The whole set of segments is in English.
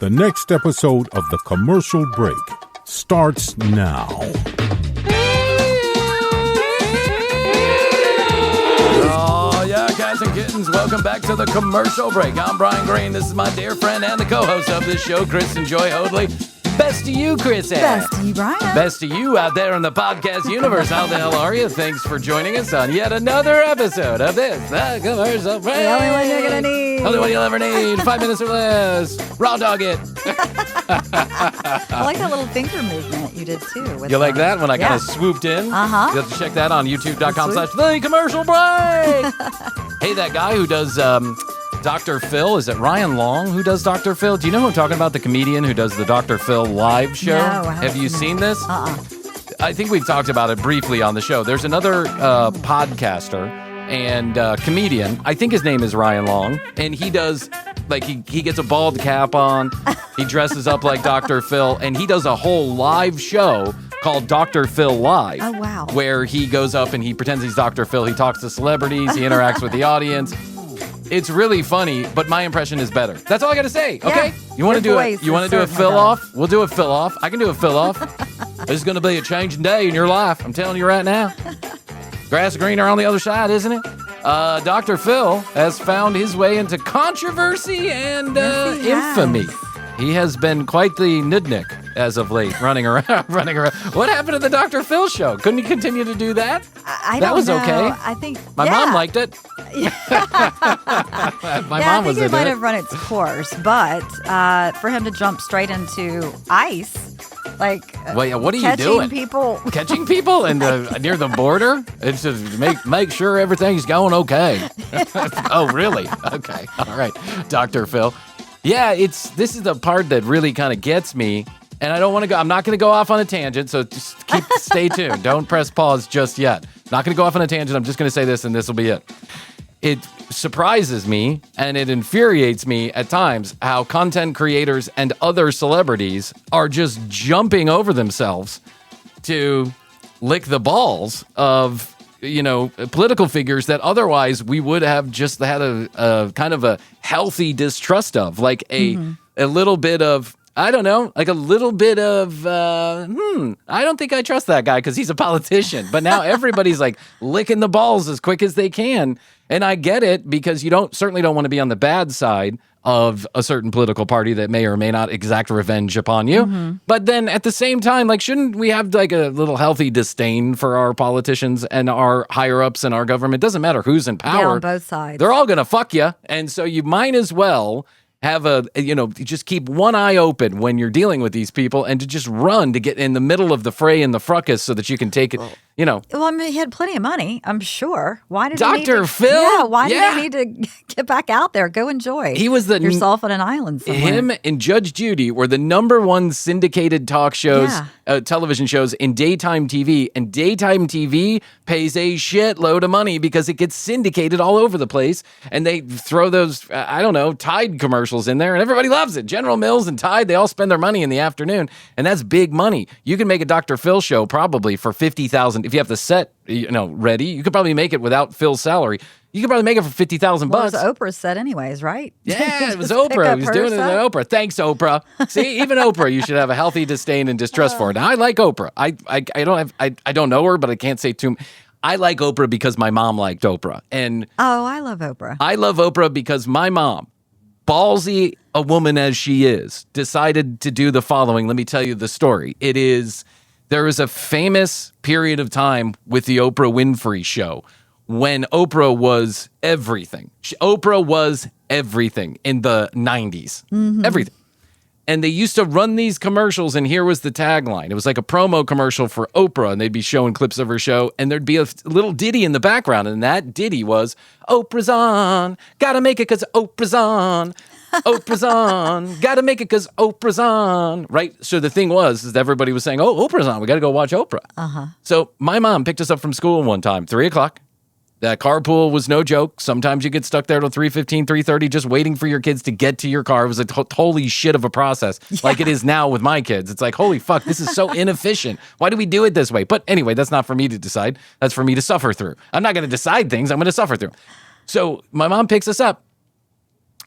The next episode of The Commercial Break starts now. Oh, yeah, cats and kittens, welcome back to The Commercial Break. I'm Bryan Green. This is my dear friend and the co-host of this show, Krissy and Hoadley. Best to you, Krissy. Best to you, Bryan. Best to you out there in the podcast universe. How the hell are you? Thanks for joining us on yet another episode of this, The Commercial Break. The only one you're going to need. Only one you'll ever need. 5 minutes or less. Raw dog it. I like that little finger movement you did, too. You like that when I kind of swooped in? Uh-huh. You have to check that on youtube.com/The Commercial Break. Hey, that guy who does Dr. Phil, is it Ryan Long who does Dr. Phil? Do you know who I'm talking about? The comedian who does the Dr. Phil live show? No, have you seen this? Uh-uh. I think we've talked about it briefly on the show. There's another podcaster and comedian. I think his name is Ryan Long. And he does, like, he gets a bald cap on. He dresses up like Dr. Phil. And he does a whole live show called Dr. Phil Live. Oh, wow. Where he goes up and he pretends he's Dr. Phil. He talks to celebrities. He interacts with the audience. It's really funny, but my impression is better. That's all I got to say. Okay, Yeah, you want to do voice it? You want to do a is fill certainly off? We'll do a fill off. I can do a fill off. This is going to be a changing day in your life. I'm telling you right now. Grass greener on the other side, isn't it? Dr. Phil has found his way into controversy and Yes, he has. infamy. He has been quite the nudnik as of late, running around. What happened to the Dr. Phil show? Couldn't he continue to do that? I That don't was know. okay. I think My mom liked it. My mom was I think it into might it. have run its course, but for him to jump straight into ice, like Wait, what are you catching doing? people. Catching people in near the border? It's to make sure everything's going okay. Oh, really? Okay. All right. Dr. Phil. Yeah, this is the part that really kind of gets me. And I'm not going to go off on a tangent, so just stay tuned. Don't press pause just yet. Not going to go off on a tangent. I'm just going to say this, and this will be it. It surprises me and it infuriates me at times how content creators and other celebrities are just jumping over themselves to lick the balls of, political figures that otherwise we would have just had a kind of a healthy distrust of, like a little bit of, I don't know, like a little bit of, I don't think I trust that guy because he's a politician. But now everybody's like licking the balls as quick as they can. And I get it because you certainly don't want to be on the bad side of a certain political party that may or may not exact revenge upon you. But then at the same time, like, shouldn't we have like a little healthy disdain for our politicians and our higher ups in our government? Doesn't matter who's in power. Yeah, on both sides. They're all going to fuck you. And so you might as well have just keep one eye open when you're dealing with these people and to just run to get in the middle of the fray and the fracas so that you can take it, Well, I mean, he had plenty of money, I'm sure. Why did he need Dr. to, Phil? Yeah, why Yeah. did he need to get back out there? Go enjoy. He was yourself on an island somewhere. Him and Judge Judy were the #1 syndicated talk shows, television shows in daytime TV. And daytime TV pays a shitload of money because it gets syndicated all over the place. And they throw those, Tide commercials in there and everybody loves it. General Mills and Tide, they all spend their money in the afternoon. And that's big money. You can make a Dr. Phil show probably for $50,000. If you have the set, ready, you could probably make it without Phil's salary. You could probably make it for $50,000 Well, it bucks. was Oprah's set anyways, right? Yeah, it was Just pick Oprah. up He was her doing it set. at Oprah. Thanks, Oprah. See, even Oprah, you should have a healthy disdain and distrust for it. Now, I like Oprah. I don't know her, but I can't say too. I like Oprah because my mom liked Oprah, and Oh, I love Oprah. I love Oprah because my mom, ballsy a woman as she is, decided to do the following. Let me tell you the story. There is a famous period of time with the Oprah Winfrey Show when Oprah was everything. Oprah was everything in the 90s. Everything. And they used to run these commercials, and here was the tagline. It was like a promo commercial for Oprah, and they'd be showing clips of her show, and there'd be a little ditty in the background, and that ditty was, Oprah's on, gotta make it because Oprah's on. Oprah's on, gotta make it because Oprah's on, right? So the thing was, is everybody was saying, oh, Oprah's on, we gotta go watch Oprah. So my mom picked us up from school one time, 3 o'clock. That carpool was no joke. Sometimes you get stuck there till 3:15, 3:30, just waiting for your kids to get to your car. It was a holy shit of a process, like it is now with my kids. It's like, holy fuck, this is so inefficient. Why do we do it this way? But anyway, that's not for me to decide. That's for me to suffer through. I'm not going to decide things. I'm going to suffer through. So my mom picks us up.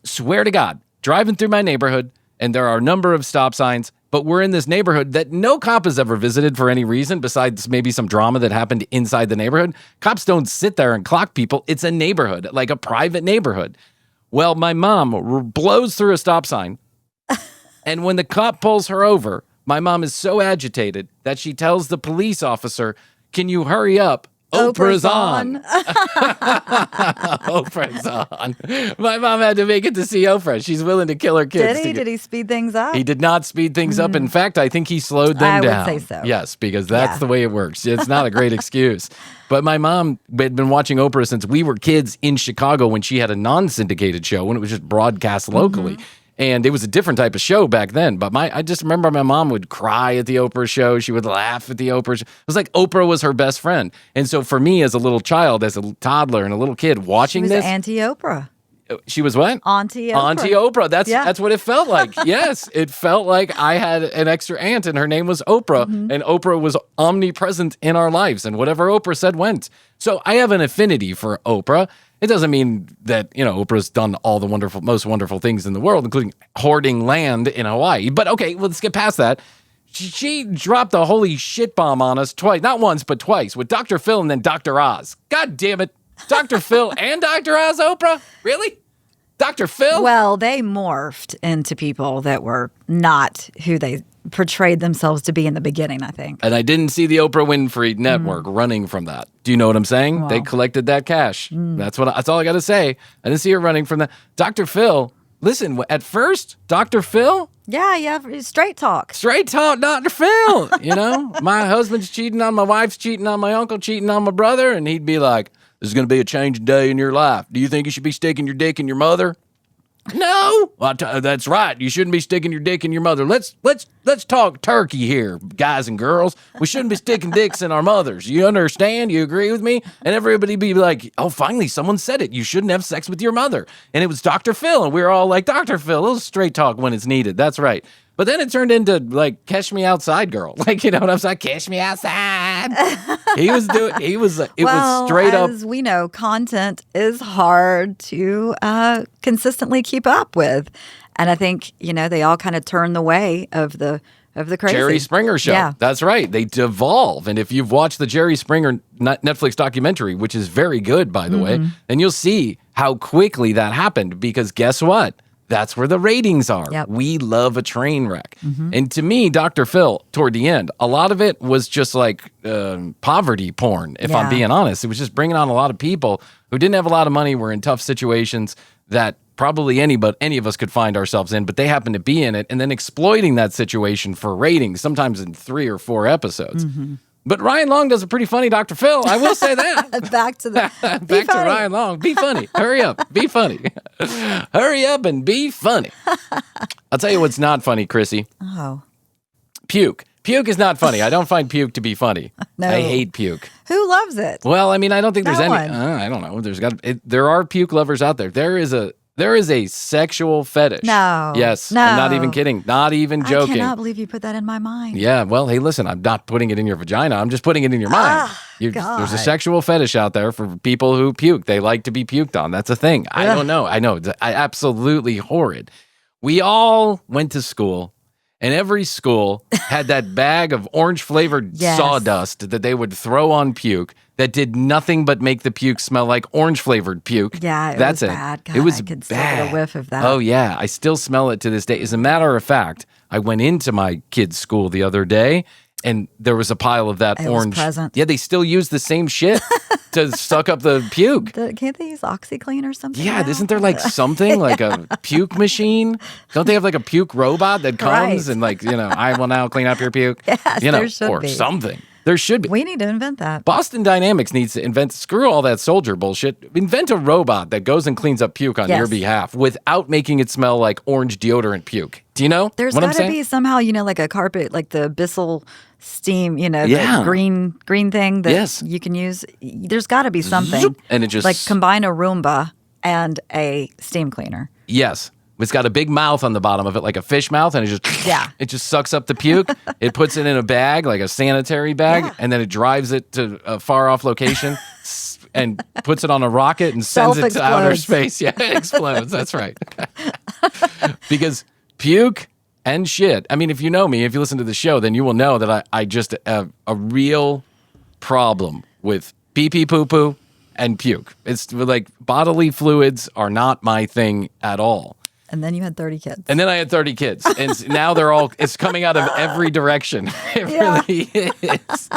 Swear to God, driving through my neighborhood, and there are a number of stop signs, but we're in this neighborhood that no cop has ever visited for any reason besides maybe some drama that happened inside the neighborhood. Cops don't sit there and clock people. It's a neighborhood, like a private neighborhood. Well, my mom blows through a stop sign, and when the cop pulls her over, my mom is so agitated that she tells the police officer, "Can you hurry up? Oprah's on." Oprah's on. My mom had to make it to see Oprah. She's willing to kill her kids. Did he speed things up? He did not speed things up. In fact, I think he slowed them down. I would say so. Yes, because that's the way it works. It's not a great excuse. But my mom had been watching Oprah since we were kids in Chicago when she had a non-syndicated show, when it was just broadcast locally. And it was a different type of show back then. But I just remember my mom would cry at the Oprah show. She would laugh at the Oprah show. It was like Oprah was her best friend. And so for me as a little child, as a toddler and a little kid watching She was this. Auntie-Oprah. She was what? Auntie Oprah. Auntie Oprah. That's what it felt like. Yes, it felt like I had an extra aunt and her name was Oprah. And Oprah was omnipresent in our lives. And whatever Oprah said went. So I have an affinity for Oprah. It doesn't mean that, Oprah's done all the most wonderful things in the world, including hoarding land in Hawaii. But okay, let's get past that. She dropped a holy shit bomb on us twice, not once, but twice, with Dr. Phil and then Dr. Oz. God damn it. Dr. Phil and Dr. Oz, Oprah? Really? Dr. Phil? Well, they morphed into people that were not who they portrayed themselves to be in the beginning, I think. And I didn't see the Oprah Winfrey Network running from that. Do you know what I'm saying? Wow. They collected that cash. That's all I got to say. I didn't see her running from that. Dr. Phil, listen, at first, Dr. Phil? Yeah, straight talk. Straight talk, Dr. Phil. My husband's cheating on my wife's cheating on my uncle, cheating on my brother. And he'd be like, "There's going to be a changing day in your life. Do you think you should be sticking your dick in your mother?" No, that's right. You shouldn't be sticking your dick in your mother. Let's talk turkey here, guys and girls. We shouldn't be sticking dicks in our mothers. You understand? You agree with me? And everybody be like, "Oh, finally, someone said it. You shouldn't have sex with your mother." And it was Dr. Phil, and we were all like, "Dr. Phil, a little straight talk when it's needed." That's right. But then it turned into like Cash Me Outside girl. Like, what I'm saying? Cash Me Outside. It was straight up. As we know, content is hard to consistently keep up with. And I think, they all kind of turn the way of the crazy. Jerry Springer show. Yeah. That's right. They devolve. And if you've watched the Jerry Springer Netflix documentary, which is very good, by the way, then you'll see how quickly that happened. Because guess what? That's where the ratings are. Yep. We love a train wreck. And to me, Dr. Phil, toward the end, a lot of it was just like poverty porn, if I'm being honest. It was just bringing on a lot of people who didn't have a lot of money, were in tough situations that probably any of us could find ourselves in, but they happened to be in it, and then exploiting that situation for ratings, sometimes in 3 or 4 episodes. But Ryan Long does a pretty funny Dr. Phil. I will say that. Back to Ryan Long. Be funny. Hurry up. Be funny. Hurry up and be funny. I'll tell you what's not funny, Krissy. Oh. Puke. Puke is not funny. I don't find puke to be funny. No. I hate puke. Who loves it? Well, I mean, I don't think there's No any. one. I don't know. There are puke lovers out there. There is a sexual fetish. No. Yes. No. I'm not even kidding. Not even joking. I cannot believe you put that in my mind. Yeah, well, hey, listen, I'm not putting it in your vagina. I'm just putting it in your mind. God. There's a sexual fetish out there for people who puke. They like to be puked on. That's a thing. I don't know. I know. It's absolutely horrid. We all went to school, and every school had that bag of orange-flavored sawdust that they would throw on puke that did nothing but make the puke smell like orange-flavored puke. Yeah, That's was it. bad. God, It was I could still bad. get a whiff of that. Oh, yeah. I still smell it to this day. As a matter of fact, I went into my kid's school the other day, and there was a pile of that It was orange. present. Yeah, they still use the same shit to suck up the puke. Can't they use OxyClean or something? Yeah, now? isn't there like something like a puke machine? Don't they have like a puke robot that comes Right. and like, I will now clean up your puke? Yes, there should or be. something. There should be. We need to invent that. Boston Dynamics needs to screw all that soldier bullshit. Invent a robot that goes and cleans up puke on your behalf without making it smell like orange deodorant puke. Do you know There's what I'm got to saying? be somehow, like a carpet, like the Bissell steam, Yeah. the green thing that Yes. you can use. There's got to be something. Zoop, and it just like combine a Roomba and a steam cleaner. Yes. It's got a big mouth on the bottom of it, like a fish mouth, and it just sucks up the puke. It puts it in a bag, like a sanitary bag, and then it drives it to a far off location and puts it on a rocket and sends it to outer Self-explodes. space. Yeah, it explodes. That's right. Because puke and shit. I mean, if you know me, if you listen to the show, then you will know that I just have a real problem with pee-pee, poo-poo, and puke. It's like bodily fluids are not my thing at all. And then you had 30 kids. And then I had 30 kids. And now it's coming out of every direction. It really is.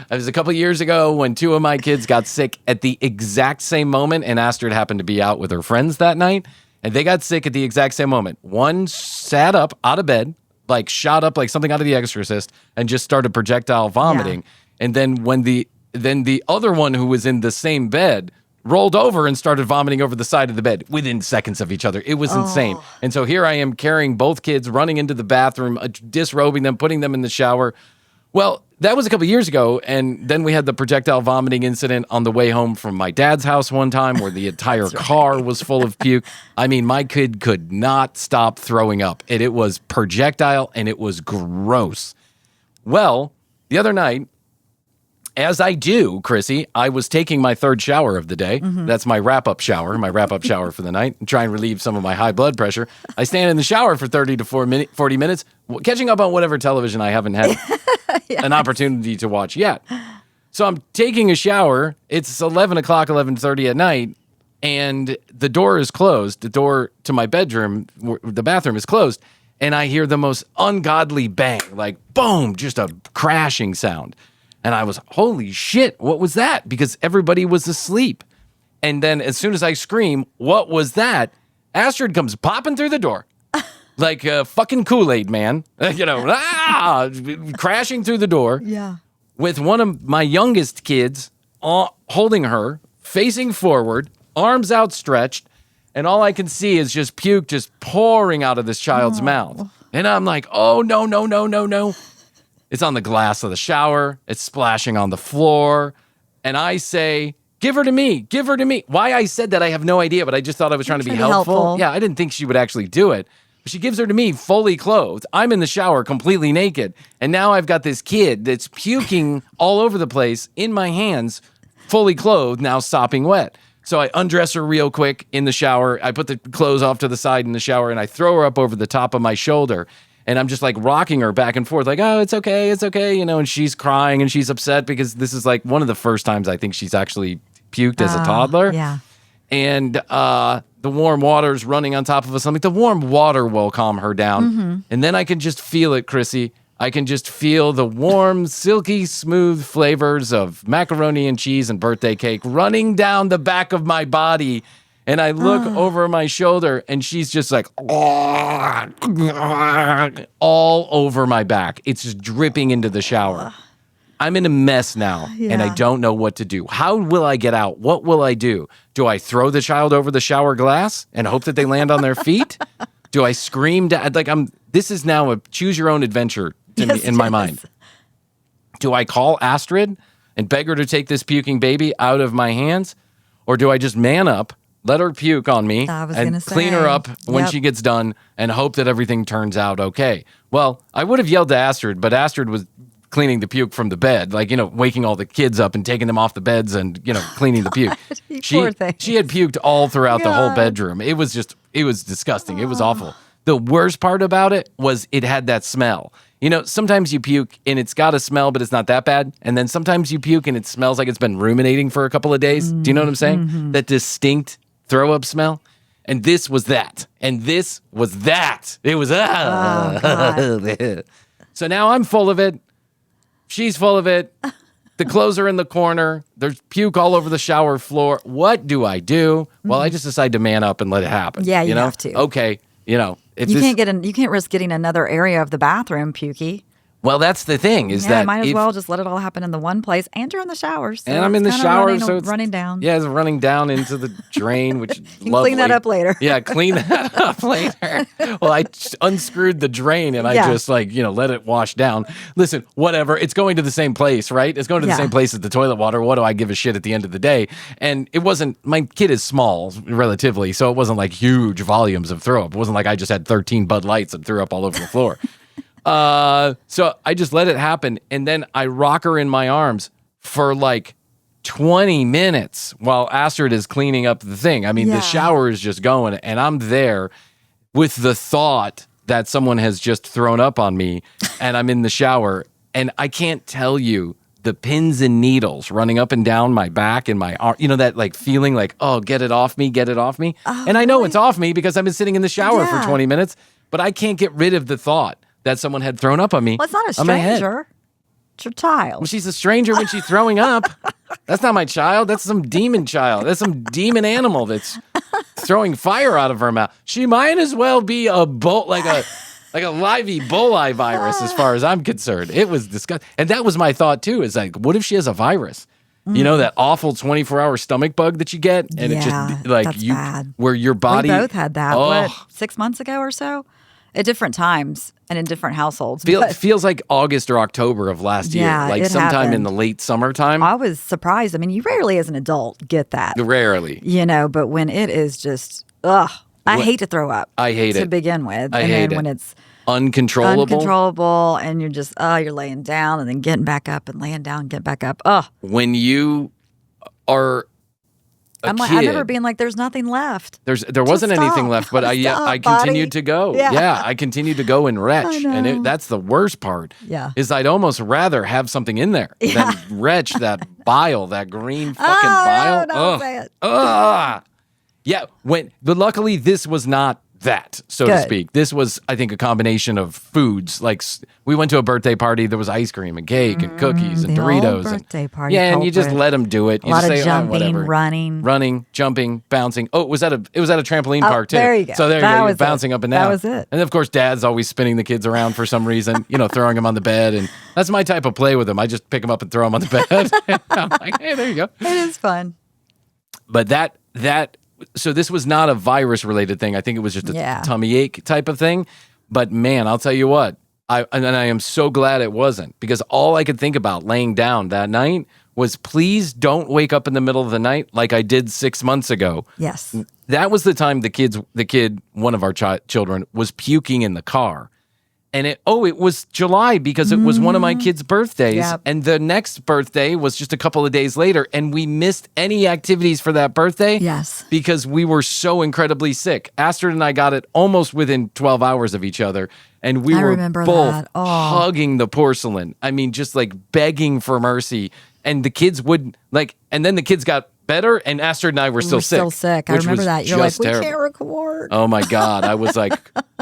It was a couple years ago when 2 of my kids got sick at the exact same moment. And Astrid happened to be out with her friends that night. And they got sick at the exact same moment. One sat up out of bed, like shot up like something out of The Exorcist, and just started projectile vomiting. Yeah. And then the other one who was in the same bed rolled over and started vomiting over the side of the bed within seconds of each other. It was insane. And so here I am carrying both kids, running into the bathroom, disrobing them, putting them in the shower. Well, that was a couple years ago. And then we had the projectile vomiting incident on the way home from my dad's house one time where the entire car was full of puke. I mean, my kid could not stop throwing up. And it was projectile and it was gross. Well, the other night, as I do, Krissy, I was taking my 3rd shower of the day. Mm-hmm. That's my wrap-up shower for the night, and try and relieve some of my high blood pressure. I stand in the shower for 30 to 40 minutes, catching up on whatever television I haven't had an opportunity to watch yet. So I'm taking a shower. It's 11 o'clock, 11:30 at night, and the door is closed. The door to my bedroom, the bathroom is closed, and I hear the most ungodly bang, like boom, just a crashing sound. And I was, holy shit, what was that? Because everybody was asleep. And then as soon as I scream, what was that? Astrid comes popping through the door like a fucking Kool-Aid man, crashing through the door with one of my youngest kids holding her, facing forward, arms outstretched. And all I can see is just puke just pouring out of this child's mouth. And I'm like, oh, no. It's on the glass of the shower. It's splashing on the floor. And I say, give her to me. Why I said that, I have no idea, but I just thought I was trying to be helpful. Yeah, I didn't think she would actually do it. But she gives her to me fully clothed. I'm in the shower completely naked. And now I've got this kid that's puking all over the place in my hands, fully clothed, now sopping wet. So I undress her real quick in the shower. I put the clothes off to the side in the shower, and I throw her up over the top of my shoulder. And I'm just like rocking her back and forth, like, oh, it's okay, and she's crying and she's upset because this is like one of the first times I think she's actually puked as a toddler. Yeah. And the warm water's running on top of us. I'm like, the warm water will calm her down. Mm-hmm. And then I can just feel it, Krissy. I can just feel the warm, silky, smooth flavors of macaroni and cheese and birthday cake running down the back of my body. And I look over my shoulder, and she's just like, all over my back. It's just dripping into the shower. I'm in a mess now, and I don't know what to do. How will I get out? What will I do? Do I throw the child over the shower glass and hope that they land on their feet? Do I scream? This is now a choose-your-own-adventure to me in my mind. Do I call Astrid and beg her to take this puking baby out of my hands? Or do I just man up, let her puke on me, and clean her up when she gets done and hope that everything turns out okay? Well, I would have yelled to Astrid, but Astrid was cleaning the puke from the bed, waking all the kids up and taking them off the beds and, cleaning the puke. Poor thing. She had puked all throughout the whole bedroom. It was disgusting. It was awful. The worst part about it was it had that smell. Sometimes you puke and it's got a smell, but it's not that bad. And then sometimes you puke and it smells like it's been ruminating for a couple of days. Do you know what I'm saying? Mm-hmm. That distinct throw up smell. And this was that. And this was that. It was, So now I'm full of it. She's full of it. The clothes are in the corner. There's puke all over the shower floor. What do I do? Well, I just decide to man up and let it happen. Yeah, you have to. Okay, you can't risk getting another area of the bathroom pukey. Well, that's the thing is that might as well just let it all happen in the one place. And you're in the shower. So and I'm in the shower, so it's running down. Yeah, it's running down into the drain, which you clean that up later. Yeah, clean that up later. Well, I unscrewed the drain and I just let it wash down. Listen, whatever. It's going to the same place, right? It's going to the same place as the toilet water. What do I give a shit at the end of the day? And it wasn't. My kid is small, relatively, so it wasn't like huge volumes of throw up. It wasn't like I just had 13 Bud Lights and threw up all over the floor. So I just let it happen, and then I rock her in my arms for 20 minutes while Astrid is cleaning up the thing. I mean, the shower is just going, and I'm there with the thought that someone has just thrown up on me and I'm in the shower and I can't tell you the pins and needles running up and down my back and my arm, that like feeling like, oh, get it off me. Oh, and I know really? it's off me because I've been sitting in the shower for 20 minutes, but I can't get rid of the thought that someone had thrown up on me. Well, it's not a on my head. stranger. It's your child. Well, she's a stranger when she's throwing up. That's not my child. That's some demon child. That's some demon animal that's throwing fire out of her mouth. She might as well be a like a live Ebola virus as far as I'm concerned. It was disgusting. And that was my thought too, is like, what if she has a virus? That awful 24-hour stomach bug that you get? And it just like that's bad. Where your body. We both had that. Oh. What, 6 months ago or so? At different times and in different households. Feels like August or October of last year. Yeah, Like it sometime happened. in the late summertime. I was surprised. I mean, you rarely as an adult get that. Rarely. But when it is just, I hate to throw up. I hate to it. begin with. I and hate then it. when it's Uncontrollable. and you're just, you're laying down and then getting back up and laying down and getting back up. When you are a kid, I remember being like, there's nothing left. There wasn't stop. anything left, but I Stop, continued body. to go. Yeah. I continued to go and retch, I know. and that's the worst part. Yeah. Is I'd almost rather have something in there than retch that bile, that green fucking bile. No, don't say it. Yeah. But luckily this was not that, so to Good. speak. This was, I think, a combination of foods. Like we went to a birthday party. There was ice cream and cake and cookies and the old Doritos. birthday party Yeah, and you just culprit. let them do it. You A lot just of say, jumping, whatever. running. Jumping, bouncing. Oh, it was at a trampoline park too. there you go. So there That you go. You're was it. bouncing up and That down. was it. And of course, Dad's always spinning the kids around for some reason. Throwing them on the bed, and that's my type of play with them. I just pick them up and throw them on the bed. I'm like, hey, there you go. It is fun. But so this was not a virus related thing. I think it was just a tummy ache type of thing. But man, I'll tell you what, I am so glad it wasn't, because all I could think about laying down that night was, please don't wake up in the middle of the night like I did 6 months ago. Yes. That was the time the kid, one of our children, was puking in the car. And it was July because it was one of my kids' birthdays. Yep. And the next birthday was just a couple of days later. And we missed any activities for that birthday. Yes. Because we were so incredibly sick. Astrid and I got it almost within 12 hours of each other. And we were remember both that. Oh. hugging the porcelain. I mean, just like begging for mercy. And the kids and then the kids got better, and Astrid and I were still sick. Still sick. I which remember was that. You're like, just we terrible. can't record. Oh my God. I was like,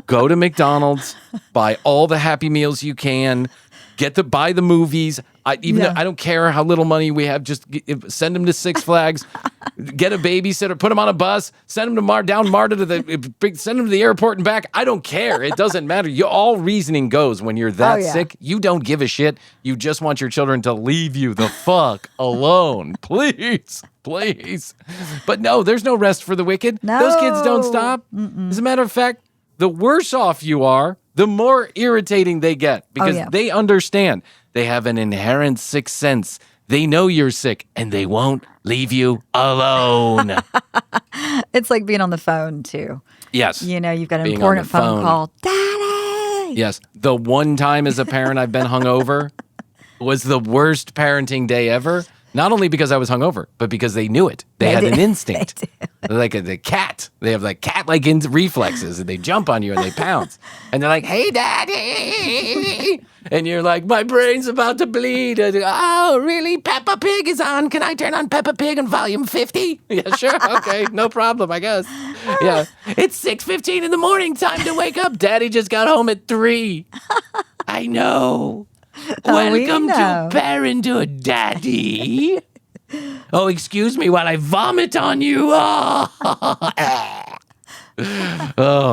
go to McDonald's, buy all the Happy Meals you can, buy the movies. Though I don't care how little money we have, just send them to Six Flags, get a babysitter, put them on a bus, send them to MARTA send them to the airport and back. I don't care. It doesn't matter. All reasoning goes when you're that sick. You don't give a shit. You just want your children to leave you the fuck alone. Please. But no, there's no rest for the wicked. No. Those kids don't stop. As a matter of fact, the worse off you are, the more irritating they get, because they understand. They have an inherent sixth sense. They know you're sick, and they won't leave you alone. It's like being on the phone, too. Yes. You've got an Being on important the phone phone. call. Daddy! Yes. The one time as a parent I've been hungover was the worst parenting day ever. Not only because I was hungover, but because they knew it. They had an instinct. They're like the cat. They have like cat-like reflexes, and they jump on you and they pounce. And they're like, hey, Daddy. And you're like, my brain's about to bleed. And, oh, really? Peppa Pig is on. Can I turn on Peppa Pig on volume 50? Yeah, sure. Okay, no problem, I guess. Yeah. It's 6:15 in the morning. Time to wake up. Daddy just got home at 3. I know. Welcome to Parenthood, Daddy. Oh, excuse me while I vomit on you. Oh,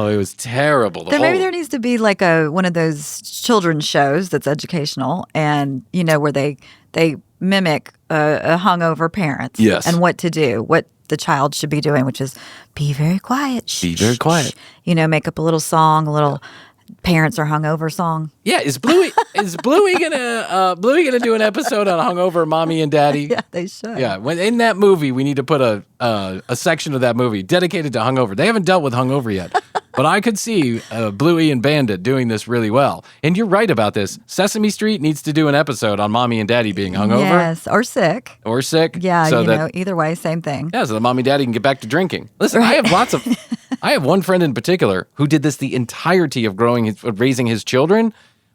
it was terrible. Maybe there needs to be like one of those children's shows that's educational, and where they mimic a hungover parents. Yes. And what to do, what the child should be doing, which is be very quiet. Be very quiet. Make up a little song, a little parents are hungover song. Yeah, is Bluey gonna do an episode on hungover mommy and daddy? Yeah, they should. Yeah, in that movie, we need to put a section of that movie dedicated to hungover. They haven't dealt with hungover yet, but I could see Bluey and Bandit doing this really well. And you're right about this. Sesame Street needs to do an episode on mommy and daddy being hungover. Yes, or sick. Or sick. Yeah, so that, either way, same thing. Yeah, so the mommy and daddy can get back to drinking. Listen, right. I I have one friend in particular who did this the entirety of raising his children,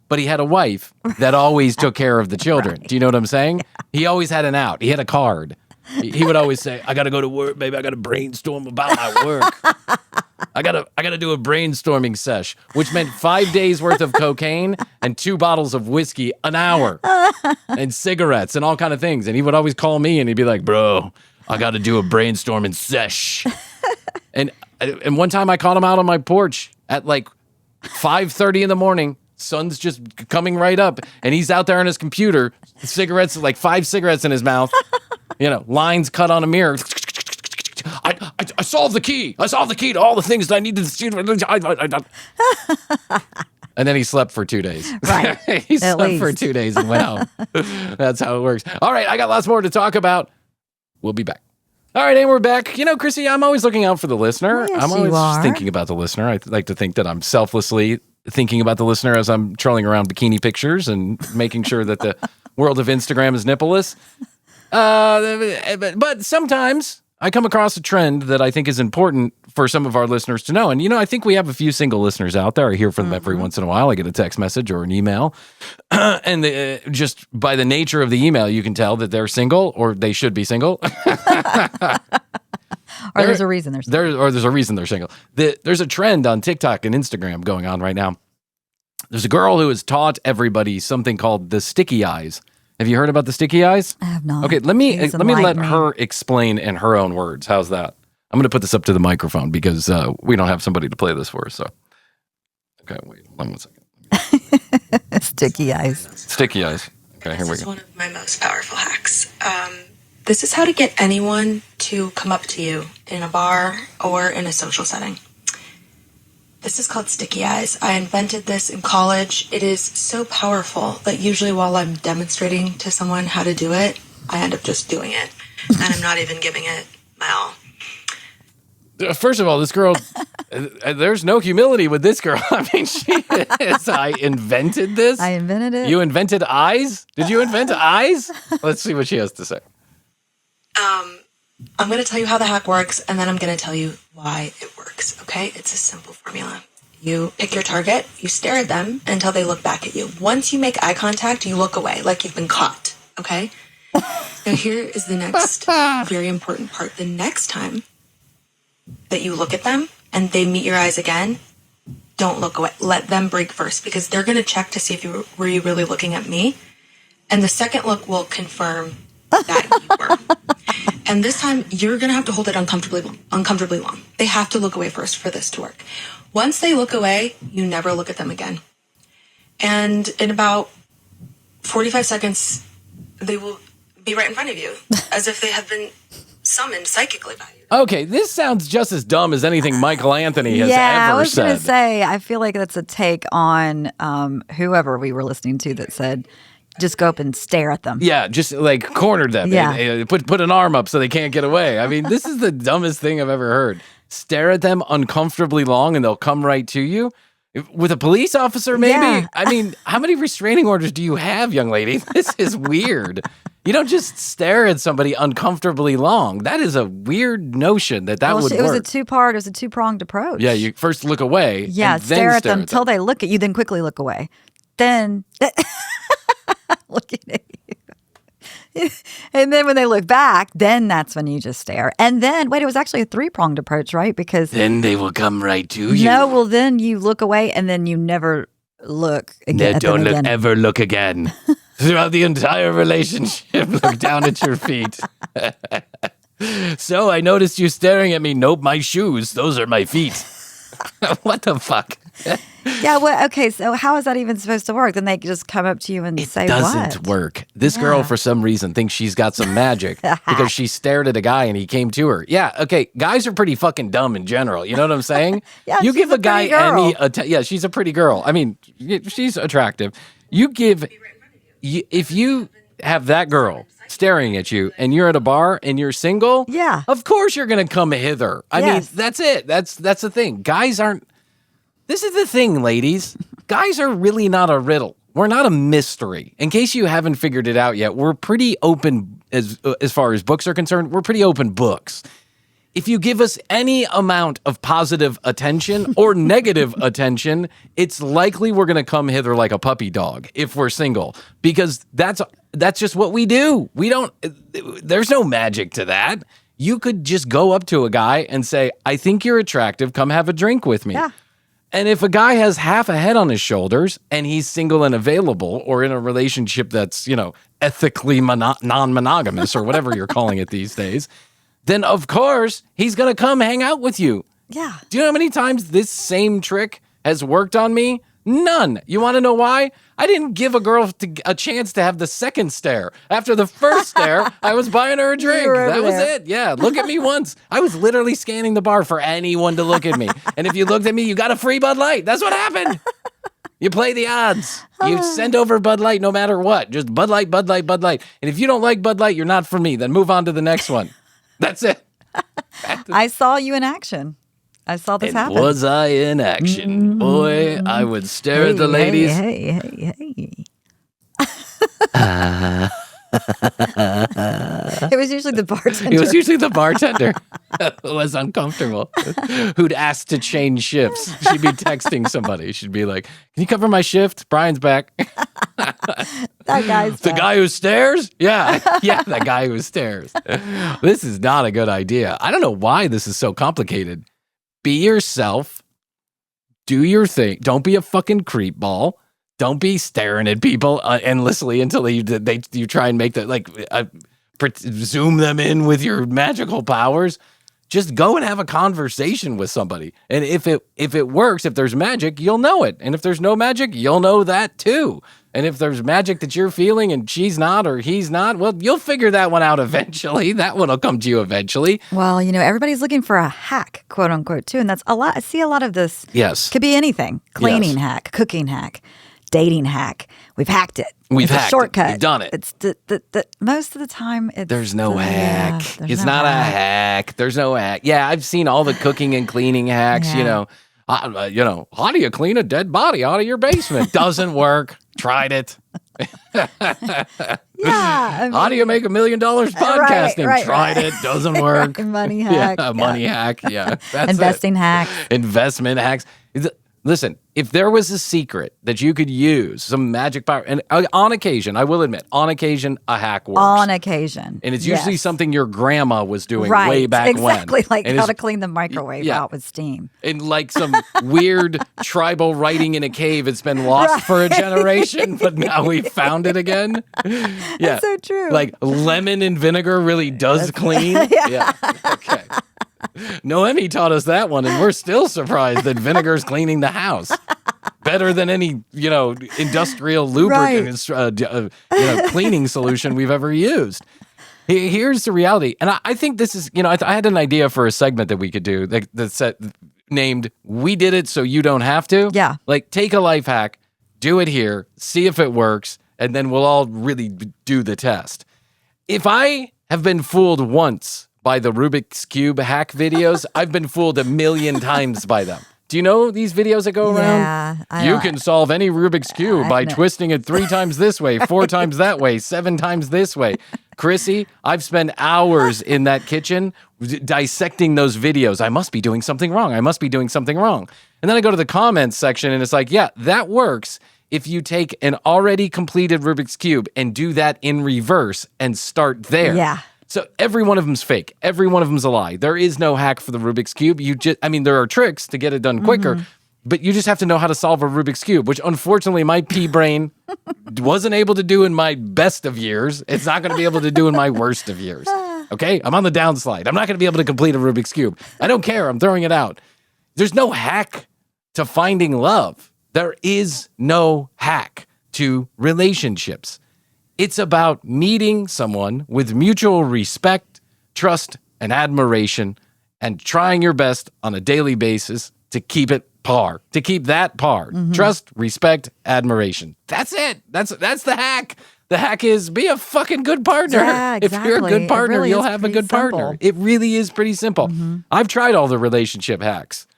but he had a wife that always took care of the children. Right. Do you know what I'm saying? Yeah. He always had an out. He had a card. He would always say, I got to go to work, baby. I got to brainstorm about my work. I gotta do a brainstorming sesh, which meant 5 days worth of cocaine and 2 bottles of whiskey an hour and cigarettes and all kind of things. And he would always call me and he'd be like, bro, I got to do a brainstorming sesh. And one time I caught him out on my porch at like 5:30 in the morning. Sun's just coming right up, and he's out there on his computer, cigarettes, like 5 cigarettes in his mouth, lines cut on a mirror. I solved the key. I solved the key to all the things that I needed to. And then he slept for 2 days. Right. He slept for 2 days and went out. That's how it works. All right, I got lots more to talk about. We'll be back. All right, and we're back. Krissy, I'm always looking out for the listener. Yes, I'm always thinking about the listener. I like to think that I'm selflessly thinking about the listener as I'm trolling around bikini pictures and making sure that the world of Instagram is nippleless. But sometimes I come across a trend that I think is important for some of our listeners to know. And, I think we have a few single listeners out there. I hear from them every once in a while. I get a text message or an email. And just by the nature of the email, you can tell that they're single or they should be single. Or there's a reason they're single. There's a reason they're single. There's a trend on TikTok and Instagram going on right now. There's a girl who has taught everybody something called the sticky eyes. Have you heard about the sticky eyes? I have not. Okay, let me let her explain in her own words. How's that? I'm going to put this up to the microphone because we don't have somebody to play this for. So, okay, wait 1 second. Sticky eyes. Sticky eyes. Okay, here we go. This is one of my most powerful hacks. This is how to get anyone to come up to you in a bar or in a social setting. This is called sticky eyes. I invented this in college. It is so powerful that usually while I'm demonstrating to someone how to do it, I end up just doing it. And I'm not even giving it my all. First of all, this girl, there's no humility with this girl. I mean, she is. I invented this. I invented it. You invented eyes? Did you invent eyes? Let's see what she has to say. I'm going to tell you how the hack works, and then I'm going to tell you why it works, okay? It's a simple formula. You pick your target, you stare at them until they look back at you. Once you make eye contact, you look away like you've been caught, okay? Now here is the next very important part. The next time that you look at them and they meet your eyes again, don't look away. Let them break first because they're going to check to see if were you really looking at me. And the second look will confirm that you were. And this time, you're going to have to hold it uncomfortably long. They have to look away first for this to work. Once they look away, you never look at them again. And in about 45 seconds, they will be right in front of you, as if they have been summoned psychically by you. Okay, this sounds just as dumb as anything Michael Anthony has ever said. Yeah, I was going to say, I feel like that's a take on whoever we were listening to that said, just go up and stare at them. Yeah, just like corner them. Yeah. And put an arm up so they can't get away. I mean, this is the dumbest thing I've ever heard. Stare at them uncomfortably long and they'll come right to you. With a police officer, maybe? Yeah. I mean, how many restraining orders do you have, young lady? This is weird. You don't just stare at somebody uncomfortably long. That is a weird notion that would work. It was a two-pronged approach. Yeah, you first look away. Yeah, and then stare at them until they look at you, then quickly look away. Then looking at you. And then when they look back, then that's when you just stare. And then, wait, it was actually a three-pronged approach, right? Because then they will come right to you. No, well, then you look away and then you never look again. No, don't ever look again. Throughout the entire relationship, look down at your feet. So I noticed you staring at me. Nope, my shoes. Those are my feet. What the fuck? Yeah, well, okay, so how is that even supposed to work? Then they just come up to you and say what? It doesn't work. This girl, for some reason, thinks she's got some magic because she stared at a guy and he came to her. Yeah, okay, guys are pretty fucking dumb in general. You know what I'm saying? Yeah, you give a guy girl. yeah, she's a pretty girl. I mean, she's attractive. If you have that girl staring at you and you're at a bar and you're single, yeah, of course you're going to come hither. I mean, that's it. That's the thing. Guys aren't. This is the thing, ladies. Guys are really not a riddle. We're not a mystery. In case you haven't figured it out yet, we're pretty open as far as books are concerned. We're pretty open books. if you give us any amount of positive attention or negative attention, it's likely we're going to come hither like a puppy dog if we're single, because that's just what we do. There's no magic to that. You could just go up to a guy and say, I think you're attractive. Come have a drink with me. Yeah. And if a guy has half a head on his shoulders and he's single and available, or in a relationship that's, ethically non-monogamous or whatever you're calling it these days, then of course he's going to come hang out with you. Yeah. Do you know how many times this same trick has worked on me? None. You want to know why? I didn't give a girl a chance to have the second stare. After the first stare, I was buying her a drink. That was it. Yeah, look at me once. I was literally scanning the bar for anyone to look at me. And if you looked at me, you got a free Bud Light. That's what happened. You play the odds. You send over Bud Light no matter what. Just Bud Light, Bud Light, Bud Light. And if you don't like Bud Light, you're not for me. Then move on to the next one. That's it. I saw you in action. I saw this happen. Was I in action? Boy, I would stare at the ladies. Hey. It was usually the bartender. It was usually the bartender who was uncomfortable, who'd ask to change shifts. She'd be texting somebody. She'd be like, can you cover my shift? Brian's back. That guy's the guy who stares? Yeah, the guy who stares. This is not a good idea. I don't know why this is so complicated. Be yourself. Do your thing. Don't be a fucking creep ball. Don't be staring at people endlessly until you try and make that, zoom them in with your magical powers. Just go and have a conversation with somebody. And if it works, if there's magic, you'll know it. And if there's no magic, you'll know that too. And if there's magic that you're feeling and she's not or he's not, well, you'll figure that one out eventually. That one will come to you eventually. Well, everybody's looking for a hack, quote unquote, too. And that's a lot. I see a lot of this. Yes. Could be anything. Cleaning hack, cooking hack, dating hack. We've hacked it. We've hacked a shortcut. it. We've done it. It's most of the time. There's no hack. It's not a hack. There's no hack. Yeah, I've seen all the cooking and cleaning hacks. Yeah. How do you clean a dead body out of your basement? Doesn't work. Tried it. Yeah. How do you make $1 million podcasting? Right. Tried it. Doesn't work. Money hack. Yeah, money hack. Yeah. That's Investing hacks. Investment hacks. Listen, if there was a secret that you could use, some magic power, and on occasion, I will admit, on occasion, a hack works. On occasion. And it's usually something your grandma was doing right. way back when. Exactly, like how to clean the microwave out with steam. And like some weird tribal writing in a cave. It's been lost for a generation, but now we found it again. Yeah. That's so true. Like lemon and vinegar really does clean. Yeah. Okay. Noemi taught us that one, and we're still surprised that vinegar's cleaning the house better than any, industrial lubricant, cleaning solution we've ever used. Here's the reality, and I think this is, I had an idea for a segment that we could do that's named "We Did It So You Don't Have to." Yeah, like take a life hack, do it here, see if it works, and then we'll all really do the test. If I have been fooled once by the Rubik's Cube hack videos, I've been fooled 1 million times by them. Do you know these videos that go around? Yeah. You can solve any Rubik's Cube by twisting it 3 times this way, 4 times that way, 7 times this way. Krissy, I've spent hours in that kitchen dissecting those videos. I must be doing something wrong. I must be doing something wrong. And then I go to the comments section and it's like, yeah, that works if you take an already completed Rubik's Cube and do that in reverse and start there. Yeah. So every one of them's fake. Every one of them's a lie. There is no hack for the Rubik's Cube. There are tricks to get it done quicker, but you just have to know how to solve a Rubik's Cube, which unfortunately my pea brain wasn't able to do in my best of years. It's not going to be able to do in my worst of years. Okay? I'm on the downslide. I'm not going to be able to complete a Rubik's Cube. I don't care. I'm throwing it out. There's no hack to finding love. There is no hack to relationships. It's about meeting someone with mutual respect, trust, and admiration, and trying your best on a daily basis to keep it par, to keep that par. Trust, respect, admiration. That's it. That's the hack. The hack is be a fucking good partner. Yeah, exactly. If you're a good partner, really you'll have a good partner. It really is pretty simple. I've tried all the relationship hacks.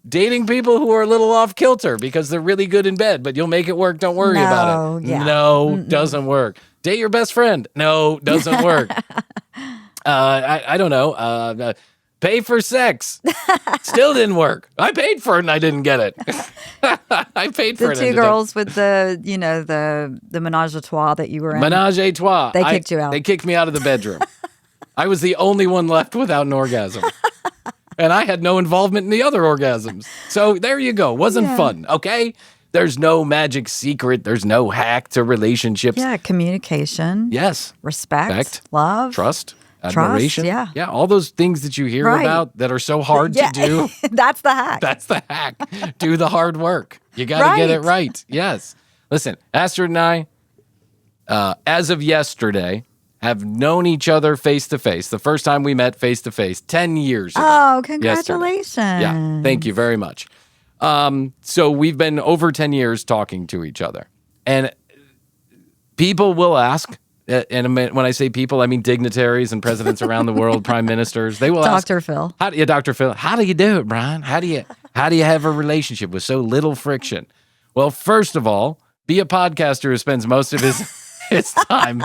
Dating people who are a little off kilter because they're really good in bed, but you'll make it work. Don't worry about it. Yeah. No, doesn't work. Date your best friend. No, doesn't work. I don't know. Pay for sex. Still didn't work. I paid for it and I didn't get it. I paid for The it. two girls with the, the menage a trois that you were in. Menage a trois. They kicked you out. They kicked me out of the bedroom. I was the only one left without an orgasm. And I had no involvement in the other orgasms. So there you go. Wasn't fun, okay? There's no magic secret. There's no hack to relationships. Yeah, communication. Yes. Respect. Love. Trust. Admiration. Yeah. Yeah, all those things that you hear about that are so hard to do. That's the hack. That's the hack. Do the hard work. You got to get it right. Yes. Listen, Astrid and I, as of yesterday, have known each other face to face. The first time we met face to face, 10 years ago. Oh, congratulations. Yesterday. Yeah, thank you very much. So we've been over 10 years talking to each other. And people will ask, and when I say people, I mean dignitaries and presidents around the world, prime ministers. They will ask, Dr. Phil. Dr. Phil, how do you do it, Bryan? How do you have a relationship with so little friction? Well, first of all, be a podcaster who spends most of his time.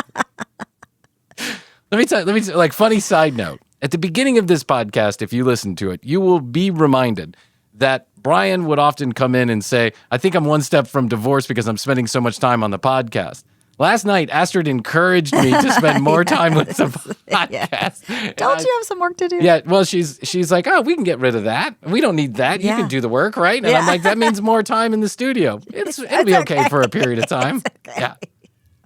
Let me tell you, like, funny side note. At the beginning of this podcast, if you listen to it, you will be reminded that Bryan would often come in and say, I think I'm one step from divorce because I'm spending so much time on the podcast. Last night, Astrid encouraged me to spend more time with the podcast. Don't you have some work to do? Yeah, well, she's like, oh, we can get rid of that. We don't need that. You can do the work, right? And I'm like, that means more time in the studio. It'll be okay for a period of time. Yeah.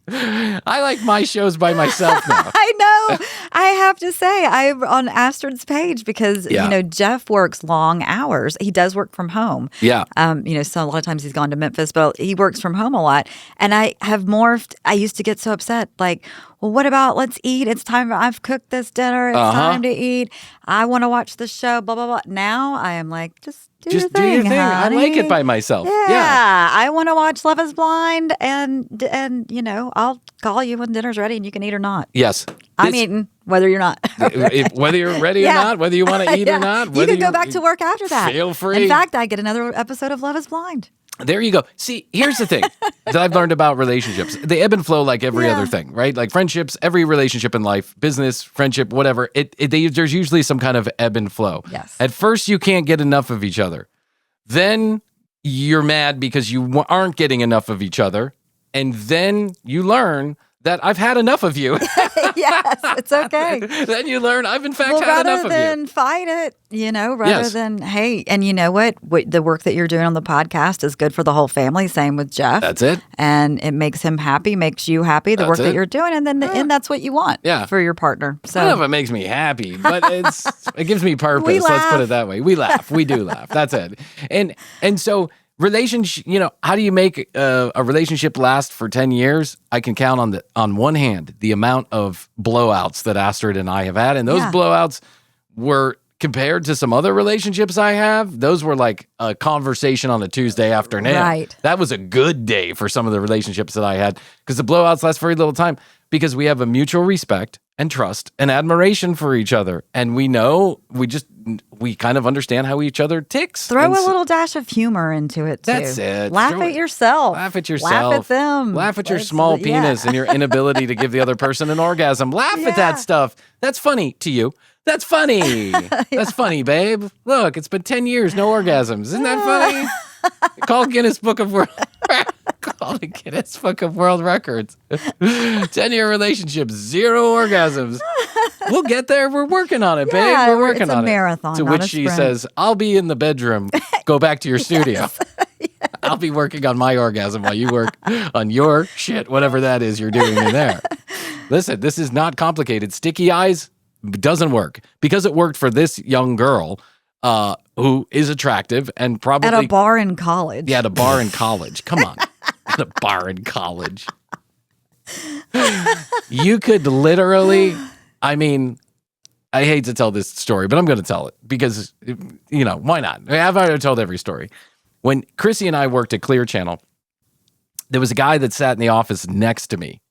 I like my shows by myself now. I know. I have to say, I'm on Astrid's page because, Jeff works long hours. He does work from home. Yeah. So a lot of times he's gone to Memphis, but he works from home a lot. And I have morphed. I used to get so upset. Like, well, what about let's eat? It's time. I've cooked this dinner. It's time to eat. I want to watch the show, blah, blah, blah. Now I am like, just do your thing, honey. I like it by myself. Yeah. I want to watch Love is Blind and I'll call you when dinner's ready and you can eat or not. Yes. I'm eating whether you're not. Whether you're ready or not, whether you want to eat or not. You can go back to work after that. Feel free. In fact, I get another episode of Love is Blind. There you go. See, here's the thing that I've learned about relationships. They ebb and flow like every other thing, right? Like friendships, every relationship in life, business, friendship, whatever, there's usually some kind of ebb and flow. Yes. At first, you can't get enough of each other. Then you're mad because you aren't getting enough of each other. And then you learn that I've had enough of you. Yes, it's okay. Then you learn I've in fact had enough of you. Rather than fight it, rather than, hey, and you know what? The work that you're doing on the podcast is good for the whole family. Same with Jeff. That's it. And it makes him happy, makes you happy, the work that you're doing. And then and that's what you want for your partner. So I don't know if it makes me happy, but it gives me purpose. Let's put it that way. We laugh. We do laugh. That's it. And so relationship, how do you make a relationship last for 10 years? I can count on one hand the amount of blowouts that Astrid and I have had. And those blowouts were, compared to some other relationships I have, those were like a conversation on a Tuesday afternoon. Right. That was a good day for some of the relationships that I had because the blowouts last very little time because we have a mutual respect and trust and admiration for each other. And we know, we kind of understand how each other ticks. Throw a little dash of humor into it, too. That's it. Laugh at yourself. Laugh at yourself. Laugh at them. Laugh at your small penis and your inability to give the other person an orgasm. Laugh at that stuff. That's funny to you. That's funny. That's funny, babe. Look, it's been 10 years, no orgasms. Isn't that funny? Call Guinness Book of World Call the Guinness Book of World Records. 10-year relationship, 0 orgasms. We'll get there. We're working on it, babe. We're working on it. It's a marathon. To which she says, I'll be in the bedroom. Go back to your studio. Yes. I'll be working on my orgasm while you work on your shit, whatever that is you're doing in there. Listen, this is not complicated. Sticky eyes doesn't work because it worked for this young girl who is attractive and probably... At a bar in college. Yeah, at a bar in college. Come on. At a bar in college. You could literally... I mean, I hate to tell this story, but I'm going to tell it because, why not? I've already told every story. When Krissy and I worked at Clear Channel, there was a guy that sat in the office next to me.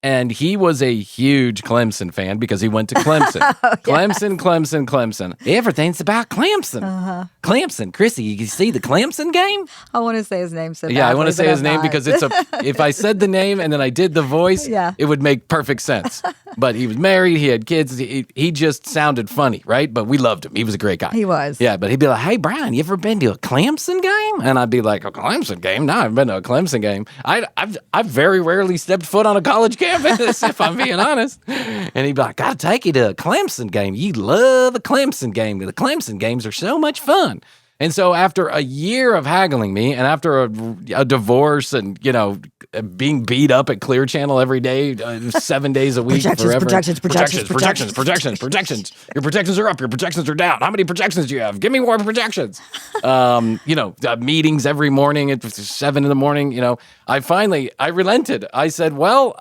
And he was a huge Clemson fan because he went to Clemson. Clemson. Everything's about Clemson. Clemson. Krissy, you see the Clemson game? I want to say his name so badly. Yeah, I want to say his name because if I said the name and then I did the voice, it would make perfect sense. but he was married. He had kids. He just sounded funny, right? But we loved him. He was a great guy. He was. Yeah, but he'd be like, hey, Bryan, you ever been to a Clemson game? And I'd be like, a Clemson game? No, I've been to a Clemson game. I've very rarely stepped foot on a college campus, if I'm being honest. And he'd be like, gotta take you to a Clemson game. You love a Clemson game. The Clemson games are so much fun. And so after a year of haggling me and after a divorce and, being beat up at Clear Channel every day, 7 days a week forever. Projections. Your projections are up. Your projections are down. How many projections do you have? Give me more projections. Meetings every morning at 7 a.m. I relented. I said, well,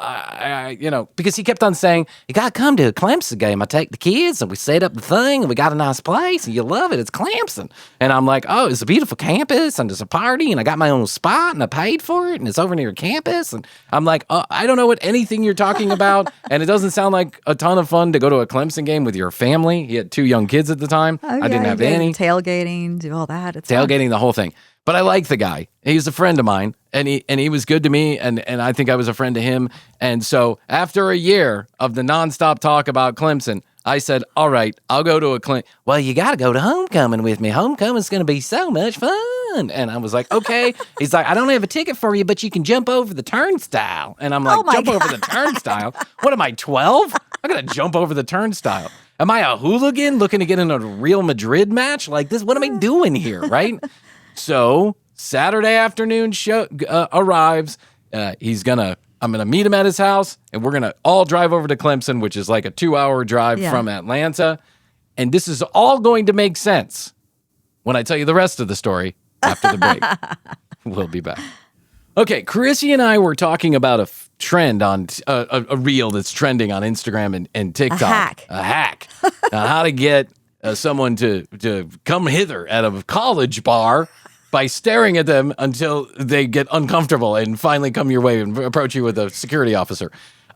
because he kept on saying, you got to come to a Clemson game. I take the kids and we set up the thing and we got a nice place and you love it. It's Clemson. And I'm like, oh, it's a beautiful campus and there's a party and I got my own spot and I paid for it and it's over near campus. And I'm like, I don't know what anything you're talking about. And it doesn't sound like a ton of fun to go to a Clemson game with your family. He had 2 young kids at the time. I didn't have any. Tailgating, do all that. It's tailgating, the whole thing. But I like the guy. He's a friend of mine, and he was good to me, and I think I was a friend to him. And so after a year of the nonstop talk about Clemson, I said, all right, I'll go to a Clemson. Well, you got to go to homecoming with me. Homecoming's going to be so much fun. And I was like, okay. He's like, I don't have a ticket for you, but you can jump over the turnstile. And I'm like, jump over the turnstile? What am I, 12? I'm going to jump over the turnstile. Am I a hooligan looking to get in a Real Madrid match? Like this, what am I doing here, right? So Saturday afternoon show arrives. I'm gonna meet him at his house, and we're gonna all drive over to Clemson, which is like a 2-hour drive from Atlanta. And this is all going to make sense when I tell you the rest of the story after the break. We'll be back. Okay, Krissy and I were talking about a trend on a reel that's trending on Instagram and TikTok. A hack. On how to get someone to come hither at a college bar by staring at them until they get uncomfortable and finally come your way and approach you with a security officer.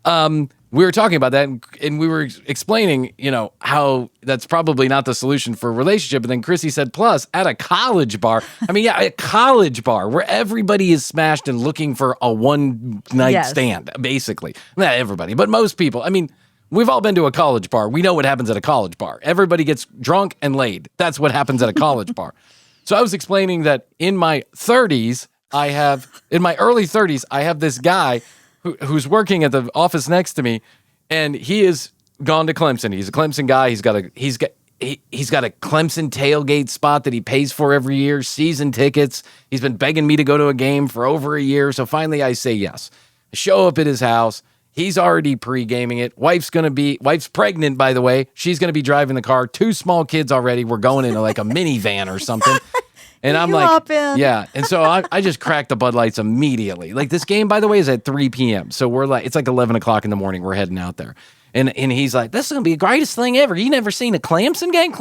We were talking about that, and we were explaining, how that's probably not the solution for a relationship. And then Krissy said, plus, at a college bar. I mean, a college bar where everybody is smashed and looking for a one-night stand, basically. Not everybody, but most people. I mean, we've all been to a college bar. We know what happens at a college bar. Everybody gets drunk and laid. That's what happens at a college bar. So I was explaining that in my early 30s, I have this guy who's working at the office next to me, and he has gone to Clemson. He's a Clemson guy. He's got a Clemson tailgate spot that he pays for every year, season tickets. He's been begging me to go to a game for over a year. So finally I say yes. I show up at his house. He's already pre-gaming it. Wife's pregnant, by the way. She's going to be driving the car. 2 small kids already. We're going into like a minivan or something. And I'm like, yeah. And so I just cracked the Bud Lights immediately. Like this game, by the way, is at 3 p.m. So it's like 11 o'clock in the morning. We're heading out there. And he's like, this is going to be the greatest thing ever. You never seen a Clemson game?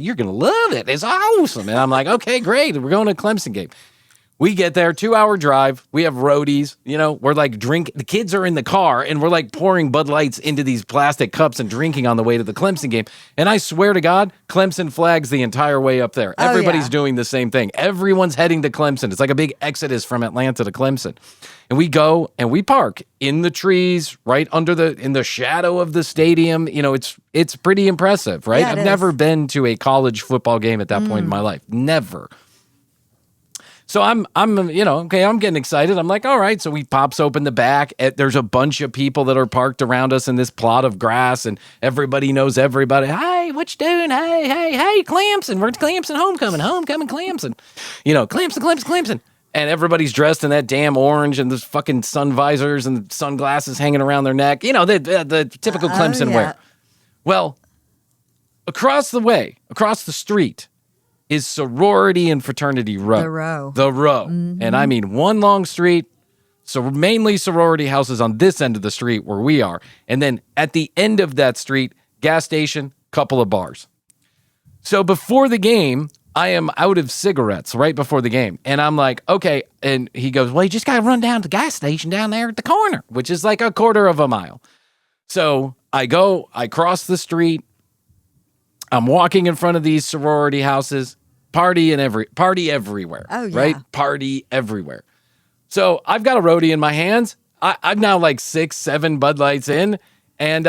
You're going to love it. It's awesome. And I'm like, okay, great. We're going to a Clemson game. We get there, 2-hour drive. We have roadies. We're like the kids are in the car and we're like pouring Bud Lights into these plastic cups and drinking on the way to the Clemson game. And I swear to God, Clemson flags the entire way up there. Everybody's doing the same thing. Everyone's heading to Clemson. It's like a big exodus from Atlanta to Clemson. And we go and we park in the trees right in the shadow of the stadium. It's pretty impressive, right? Yeah, I've never been to a college football game at that point in my life. Never. So I'm getting excited. I'm like, all right. So he pops open the back. There's a bunch of people that are parked around us in this plot of grass, and everybody knows everybody. Hey, what you doing? Hey, Clemson. We're Clemson homecoming, Clemson. Clemson. And everybody's dressed in that damn orange and those fucking sun visors and sunglasses hanging around their neck. The typical Clemson wear. Well, across the street, is sorority and fraternity row. The row. Mm-hmm. And I mean one long street, so mainly sorority houses on this end of the street where we are. And then at the end of that street, gas station, couple of bars. So before the game, I am out of cigarettes right before the game. And I'm like, okay. And he goes, well, you just got to run down to the gas station down there at the corner, which is like a quarter of a mile. So I cross the street. I'm walking in front of these sorority houses. Party everywhere. Oh, yeah. Right? Party everywhere. So I've got a roadie in my hands. I'm now like 6, 7 Bud Lights in, And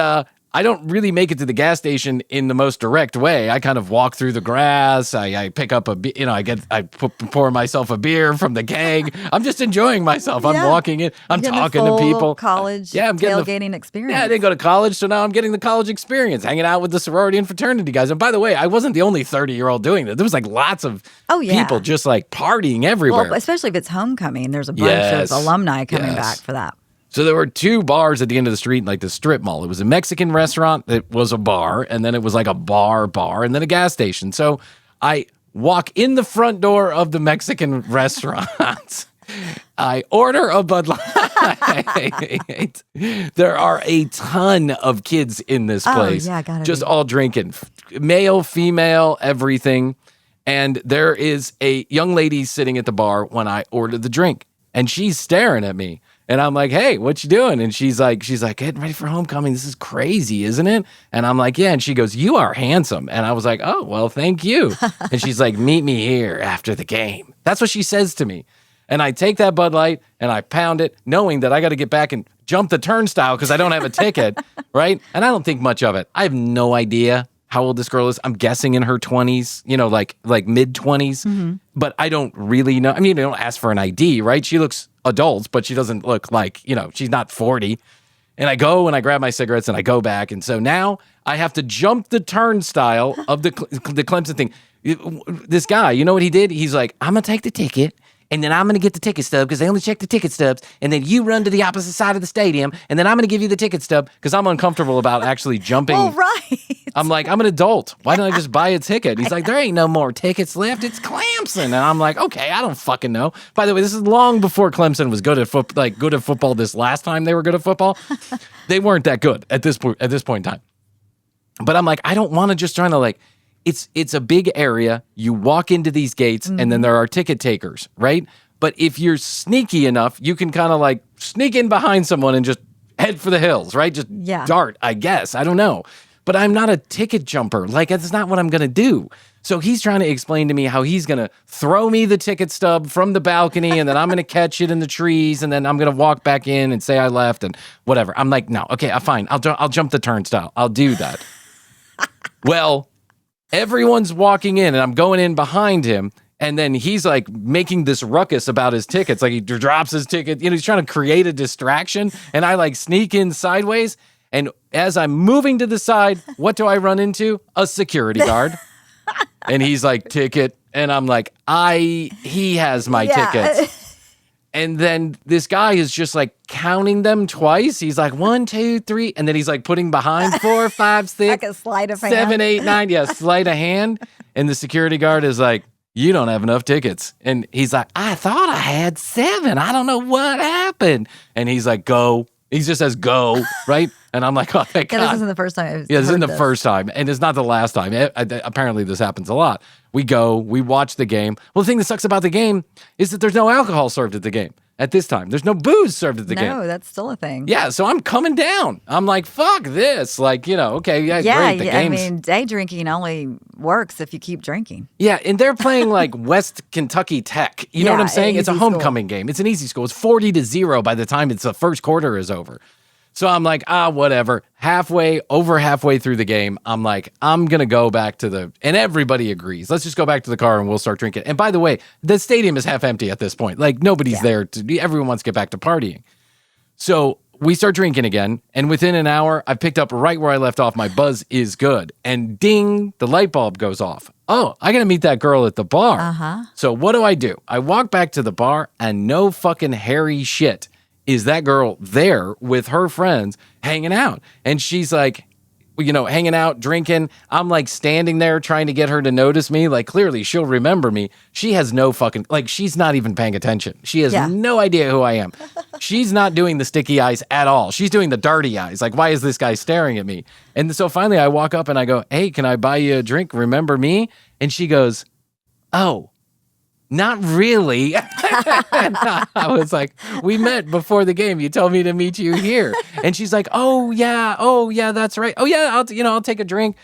I don't really make it to the gas station in the most direct way. I kind of walk through the grass. I pick up I pour myself a beer from the keg. I'm just enjoying myself. I'm walking in. I'm talking to people. College I'm getting tailgating experience. Yeah, I didn't go to college, so now I'm getting the college experience, hanging out with the sorority and fraternity guys. And by the way, I wasn't the only 30-year-old doing that. There was like lots of people just like partying everywhere. Well, especially if it's homecoming. There's a bunch of alumni coming back for that. So there were 2 bars at the end of the street in like the strip mall. It was a Mexican restaurant that was a bar, and then it was like a bar, and then a gas station. So I walk in the front door of the Mexican restaurant. I order a Bud Light. There are a ton of kids in this place. Oh, yeah, gotta just be. all drinking. Male, female, everything. And there is a young lady sitting at the bar when I order the drink, and she's staring at me. And I'm like, hey, what you doing? And she's like, getting ready for homecoming. This is crazy, isn't it? And I'm like, yeah. And she goes, you are handsome. And I was like, oh, well, thank you. And she's like, meet me here after the game. That's what she says to me. And I take that Bud Light and I pound it, knowing that I got to get back and jump the turnstile because I don't have a ticket, right? And I don't think much of it. I have no idea how old this girl is. I'm guessing in her 20s, like mid 20s, but I don't really know. I mean, they don't ask for an ID, right? She looks adult, but she doesn't look like, she's not 40. And I go and I grab my cigarettes and I go back. And so now I have to jump the turnstile of the Clemson thing. This guy, you know what he did? He's like, I'm going to take the ticket. And then I'm going to get the ticket stub because they only check the ticket stubs. And then you run to the opposite side of the stadium. And then I'm going to give you the ticket stub because I'm uncomfortable about actually jumping. Oh, right. I'm like, I'm an adult. Why don't I just buy a ticket? He's like, there ain't no more tickets left. It's Clemson. And I'm like, okay, I don't fucking know. By the way, this is long before Clemson was good at football this last time they were good at football. They weren't that good at this point in time. But I'm like, I don't want to just trying to like, it's a big area. You walk into these gates and then there are ticket takers, right? But if you're sneaky enough, you can kind of like sneak in behind someone and just head for the hills, right? Just dart, I guess. I don't know. But I'm not a ticket jumper. Like, that's not what I'm going to do. So he's trying to explain to me how he's going to throw me the ticket stub from the balcony and then I'm going to catch it in the trees and then I'm going to walk back in and say I left and whatever. I'm like, no, okay, fine. I'll jump the turnstile. I'll do that. Well, everyone's walking in and I'm going in behind him. And then he's like making this ruckus about his tickets. Like he drops his ticket. He's trying to create a distraction. And I like sneak in sideways. And as I'm moving to the side, what do I run into? A security guard. And he's like, ticket. And I'm like, he has my tickets. And then this guy is just like counting them twice. He's like 1, 2, 3. And then he's like putting behind 4, 5, 6, like a sleight of 7, hand. 8, 9. Yeah, sleight of hand. And the security guard is like, you don't have enough tickets. And he's like, I thought I had 7. I don't know what happened. And he's like, go. He just says go, right? And I'm like, oh, thank God. This isn't the first time. This isn't the first time. And it's not the last time. Apparently, this happens a lot. We go, we watch the game. Well, the thing that sucks about the game is that there's no alcohol served at the game at this time. There's no booze served at the game. No, that's still a thing. Yeah, so I'm coming down. I'm like, fuck this. Like, okay, great. The game's... I mean, day drinking only works if you keep drinking. Yeah, and they're playing like West Kentucky Tech. You know what I'm saying? It's a homecoming game. It's an easy school. It's 40-0 by the time the first quarter is over. So I'm like, whatever. Over halfway through the game, I'm like, I'm going to go back to and everybody agrees. Let's just go back to the car and we'll start drinking. And by the way, the stadium is half empty at this point. Like nobody's there. Everyone wants to get back to partying. So we start drinking again. And within an hour, I picked up right where I left off. My buzz is good. And ding, the light bulb goes off. Oh, I got to meet that girl at the bar. Uh-huh. So what do? I walk back to the bar and no fucking hairy shit is that girl there with her friends hanging out. And she's like, hanging out, drinking. I'm like standing there trying to get her to notice me. Like clearly she'll remember me. She has no fucking, like she's not even paying attention. She has no idea who I am. She's not doing the sticky eyes at all. She's doing the dirty eyes. Like, why is this guy staring at me? And so finally I walk up and I go, hey, can I buy you a drink? Remember me? And she goes, oh, not really. And I was like, we met before the game. You told me to meet you here. And she's like, oh yeah, that's right. Oh yeah, I'll take a drink,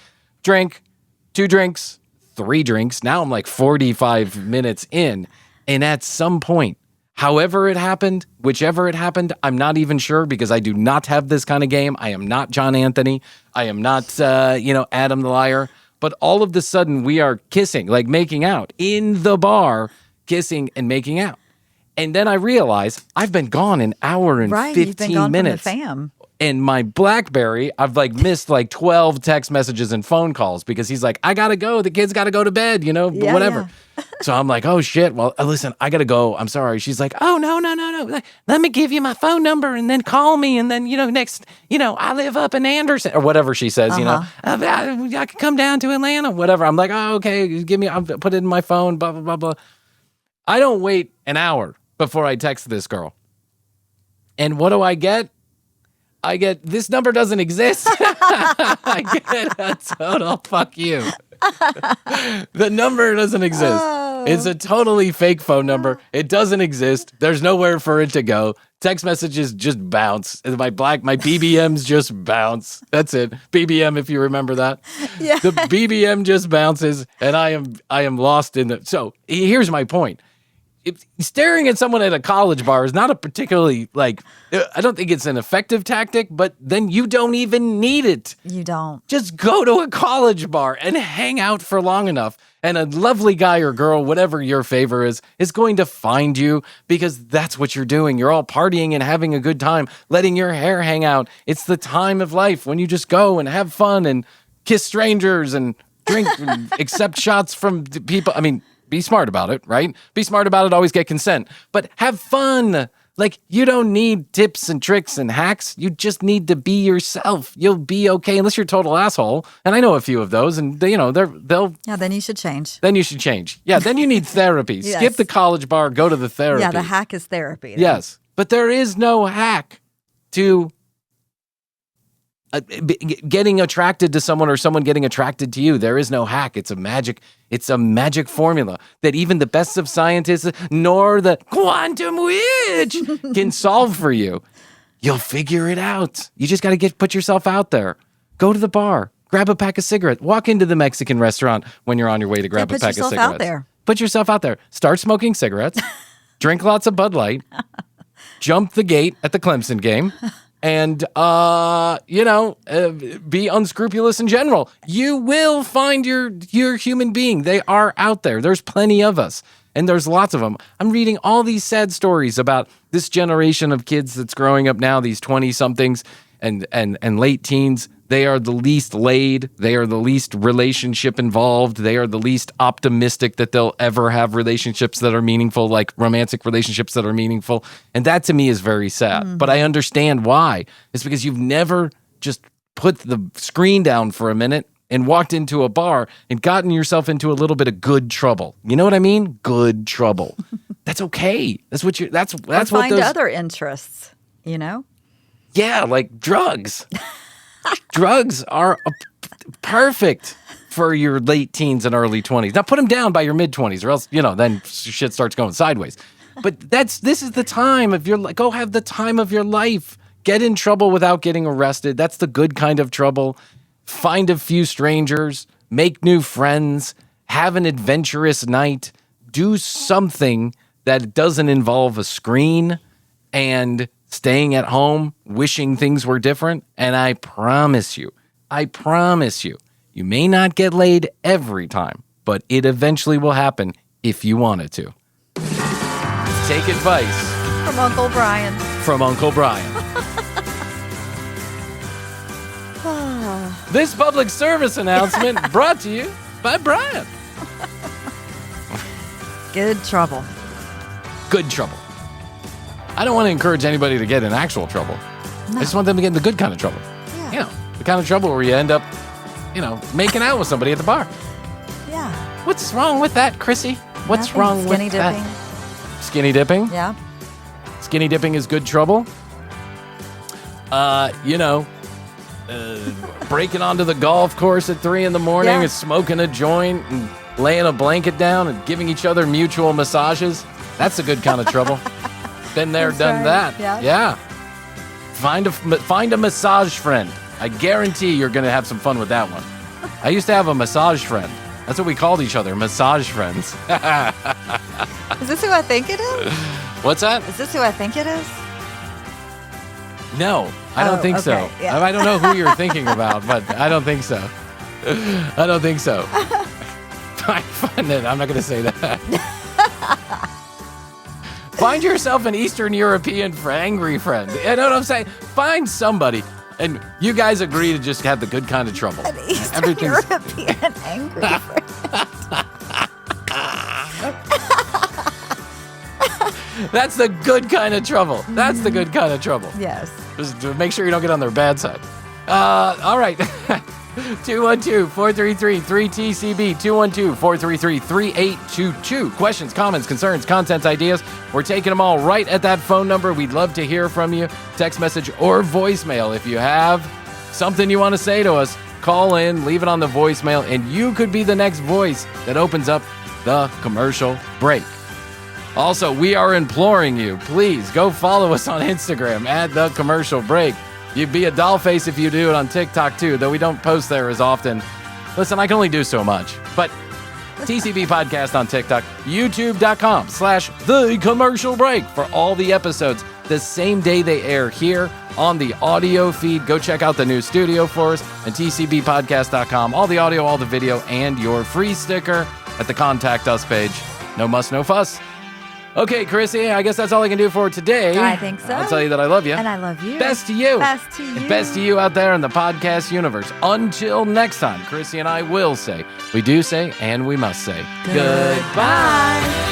2 drinks, 3 drinks. Now I'm like 45 minutes in. And at some point, However it happened, whichever it happened, I'm not even sure because I do not have this kind of game. I am not John Anthony. I am not, Adam the Liar. But all of a sudden, we are kissing, like making out in the bar, kissing and making out. And then I realize I've been gone an hour and 15 you've been gone minutes. From the fam. And my BlackBerry, I've like missed like 12 text messages and phone calls because he's like, I got to go. The kids got to go to bed, whatever. Yeah. So I'm like, oh shit. Well, listen, I got to go. I'm sorry. She's like, oh, no. Let me give you my phone number and then call me. And then, next, I live up in Anderson or whatever she says, I can come down to Atlanta, whatever. I'm like, oh, okay. I'll put it in my phone, blah, blah, blah, blah. I don't wait an hour before I text this girl. And what do I get? I get, this number doesn't exist. I get a total fuck you. The number doesn't exist. Oh. It's a totally fake phone number. It doesn't exist. There's nowhere for it to go. Text messages just bounce. My BBMs just bounce. That's it. BBM, if you remember that. Yeah. The BBM just bounces, and I am lost in the. So here's my point. Staring at someone at a college bar is not a particularly, I don't think it's an effective tactic, but then you don't even need it. You don't. Just go to a college bar and hang out for long enough, and a lovely guy or girl, whatever your favor is going to find you because that's what you're doing. You're all partying and having a good time, letting your hair hang out. It's the time of life when you just go and have fun and kiss strangers and drink and accept shots from people. I mean, be smart about it, right? Be smart about it, always get consent. But have fun. You don't need tips and tricks and hacks. You just need to be yourself. You'll be okay, unless you're a total asshole. And I know a few of those, and they'll... Yeah, then you should change. Yeah, then you need therapy. Yes. Skip the college bar, go to the therapy. Yeah, the hack is therapy. Then. Yes, but there is no hack to... getting attracted to someone or someone getting attracted to you. There is no hack. It's a magic formula that even the best of scientists nor the quantum witch can solve for you. You'll figure it out. You just got to put yourself out there. Go to the bar, grab a pack of cigarettes, walk into the Mexican restaurant when you're on your way to grab a pack of cigarettes. Out there. Put yourself out there. Start smoking cigarettes. Drink lots of Bud Light. Jump the gate at the Clemson game. And, be unscrupulous in general. You will find your human being. They are out there. There's plenty of us. And there's lots of them. I'm reading all these sad stories about this generation of kids that's growing up now, these 20-somethings and late teens. They are the least laid. They are the least relationship involved. They are the least optimistic that they'll ever have relationships that are meaningful, like romantic relationships that are meaningful. And that to me is very sad. Mm-hmm. But I understand why. It's because you've never just put the screen down for a minute and walked into a bar and gotten yourself into a little bit of good trouble. You know what I mean? Good trouble. That's okay. That's what that's or what find other interests, Yeah, like drugs. Drugs are perfect for your late teens and early 20s. Now put them down by your mid 20s or else, then shit starts going sideways. But this is the time of your go have the time of your life. Get in trouble without getting arrested. That's the good kind of trouble. Find a few strangers, make new friends, have an adventurous night, do something that doesn't involve a screen and staying at home, wishing things were different. And I promise you, you may not get laid every time, but it eventually will happen if you want it to. Take advice from Uncle Bryan. This public service announcement brought to you by Bryan. Good trouble. I don't want to encourage anybody to get in actual trouble. No. I just want them to get in the good kind of trouble. Yeah. The kind of trouble where you end up, making out with somebody at the bar. Yeah. What's wrong with that, Krissy? What's wrong with that? Skinny dipping? Yeah. Skinny dipping is good trouble. Breaking onto the golf course at 3 a.m. and smoking a joint and laying a blanket down and giving each other mutual massages. That's a good kind of trouble. Been there, done that. Yeah. Find a massage friend. I guarantee you're going to have some fun with that one. I used to have a massage friend. That's what we called each other, massage friends. Is this who I think it is? What's that? Is this who I think it is? No, I don't think so. okay, yeah. I don't know who you're thinking about, but I don't think so. I don't think so. Find it. I'm not going to say that. Find yourself an Eastern European angry friend. You know what I'm saying? Find somebody. And you guys agree to just have the good kind of trouble. An Eastern European angry friend. That's the good kind of trouble. That's the good kind of trouble. Yes. Just to make sure you don't get on their bad side. All right. 212-433-3TCB. 212-433-3822. Questions, comments, concerns, content ideas. We're taking them all right at that phone number. We'd love to hear from you. Text message or voicemail. If you have something you want to say to us, call in, leave it on the voicemail, and you could be the next voice that opens up the commercial break. Also, we are imploring you, please go follow us on Instagram at The Commercial Break. You'd be a doll face if you do it on TikTok too, though we don't post there as often. Listen, I can only do so much. But TCB Podcast on TikTok, youtube.com/The Commercial Break for all the episodes the same day they air here on the audio feed. Go check out the new studio for us and tcbpodcast.com. All the audio, all the video, and your free sticker at the Contact Us page. No muss, no fuss. Okay, Krissy, I guess that's all I can do for today. I think so. I'll tell you that I love you. And I love you. Best to you. Best to you. And best to you out there in the podcast universe. Until next time, Krissy and I will say, we do say, and we must say, goodbye.